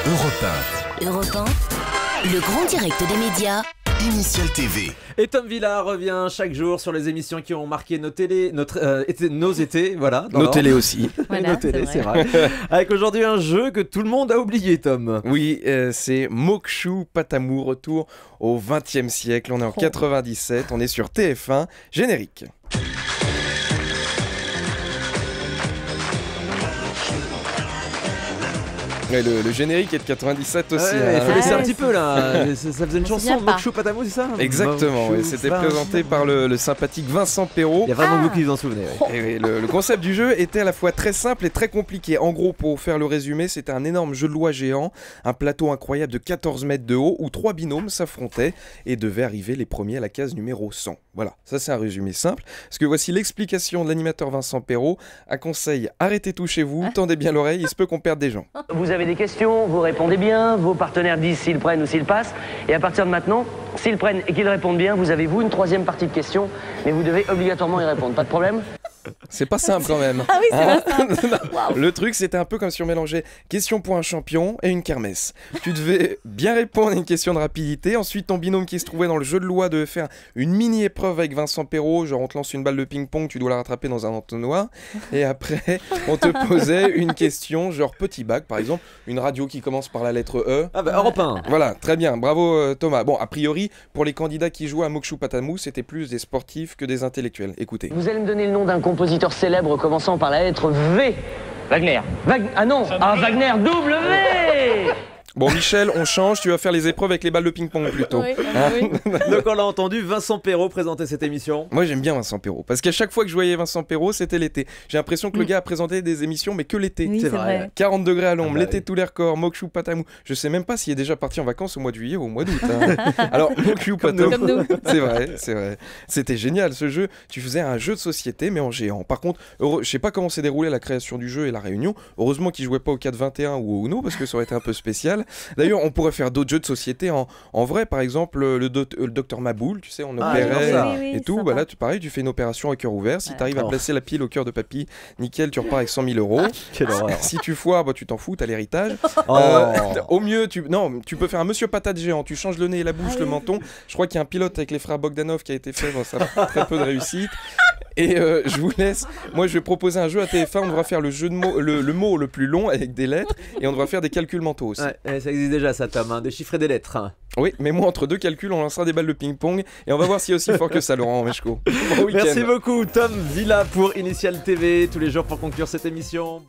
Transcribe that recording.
Europe Europe 1, le grand direct des médias. 1, Initial TV. Et Tom Villa revient chaque jour sur les émissions qui ont marqué nos télés, nos étés, voilà. Nos télés aussi. Voilà, nos télés, c'est vrai. Avec aujourd'hui un jeu que tout le monde a oublié, Tom. Oui, c'est Mokshu Patamu, retour au XXe siècle. On est en 97, on est sur TF1, générique. Ouais, le générique est de 97 aussi. Ouais, il faut laisser un ouais, petit peu là. Ça faisait une chanson, souvient pas. Mokshu Patamu, c'est ça? Exactement, ouais, c'était présenté par le sympathique Vincent Perrault. Il y a vraiment beaucoup qui vous en souvenaient. Ouais. Et le concept du jeu était à la fois très simple et très compliqué. En gros, pour faire le résumé, c'était un énorme jeu de loi géant, un plateau incroyable de 14 mètres de haut où 3 binômes s'affrontaient et devaient arriver les premiers à la case numéro 100. Voilà, ça c'est un résumé simple. Parce que voici l'explication de l'animateur Vincent Perrault. Un conseil, arrêtez tout chez vous, tendez bien l'oreille, il se peut qu'on perde des gens. Vous avez des questions, vous répondez bien, vos partenaires disent s'ils prennent ou s'ils passent. Et à partir de maintenant, s'ils prennent et qu'ils répondent bien, vous avez vous une troisième partie de questions, mais vous devez obligatoirement y répondre. Pas de problème? C'est pas simple quand même. Ah oui, c'est pas simple. Le truc, c'était un peu comme si on mélangeait question pour un champion et une kermesse. Tu devais bien répondre à une question de rapidité. Ensuite, ton binôme qui se trouvait dans le jeu de loi devait faire une mini-épreuve avec Vincent Perrault. Genre, on te lance une balle de ping-pong, tu dois la rattraper dans un entonnoir. Et après, on te posait une question, genre petit bac, par exemple, une radio qui commence par la lettre E. Ah bah Europe 1. Voilà, très bien, bravo Thomas. Bon, a priori, pour les candidats qui jouaient à Mokshu Patamu, c'était plus des sportifs que des intellectuels. Écoutez. Vous allez me donner le nom d'un compositeur célèbre commençant par la lettre V. Wagner. Wagner W. Bon, Michel, on change, tu vas faire les épreuves avec les balles de ping-pong plutôt. Oui, Hein oui. Donc on l'a entendu, Vincent Perrault présenter cette émission. Moi j'aime bien Vincent Perrault, parce qu'à chaque fois que je voyais Vincent Perrault, c'était l'été. J'ai l'impression que le gars a présenté des émissions, mais que l'été. Oui, C'est c'est vrai. vrai. 40 degrés à l'ombre, Ah bah l'été oui. tous les records, Mokshu Patamu. Je sais même pas s'il est déjà parti en vacances au mois de juillet ou au mois d'août. Hein. Alors, Mokshu Patamu, Comme nous. c'est vrai. C'était génial ce jeu. Tu faisais un jeu de société, mais en géant. Par contre, je sais pas comment s'est déroulée la création du jeu et la réunion. Heureusement qu'ils jouaient pas au 4-21 ou au Uno, parce que ça aurait été un peu spécial. D'ailleurs, on pourrait faire d'autres jeux de société en vrai, par exemple, le docteur Maboul, tu sais, on Ah, opérait j'adore ça. Oui, oui, et tout. sympa. Bah là, pareil, tu fais une opération à cœur ouvert. Si Ouais. tu arrives à Oh. placer la pile au cœur de papy, nickel, tu repars avec 100 000 euros. Quelle horreur. Si tu foires, bah, tu t'en fous, t'as l'héritage. Oh. Au mieux, tu peux faire un monsieur patate géant. Tu changes le nez et la bouche, Ah le oui. menton. Je crois qu'il y a un pilote avec les frères Bogdanov qui a été fait. Bon, ça a très peu de réussite. Et je vous laisse. Moi, je vais proposer un jeu à TF1. On devra faire le jeu de mots, le mot le plus long avec des lettres. Et on devra faire des calculs mentaux aussi. Ouais, ça existe déjà ça, Tom, hein, déchiffrer des lettres. Hein. Oui, mais moi, entre deux calculs, on lancera des balles de ping-pong. Et on va voir s'il est aussi fort que ça, Laurent Meshko. Bon week-end. Merci beaucoup, Tom Villa pour Initial TV, tous les jours pour conclure cette émission.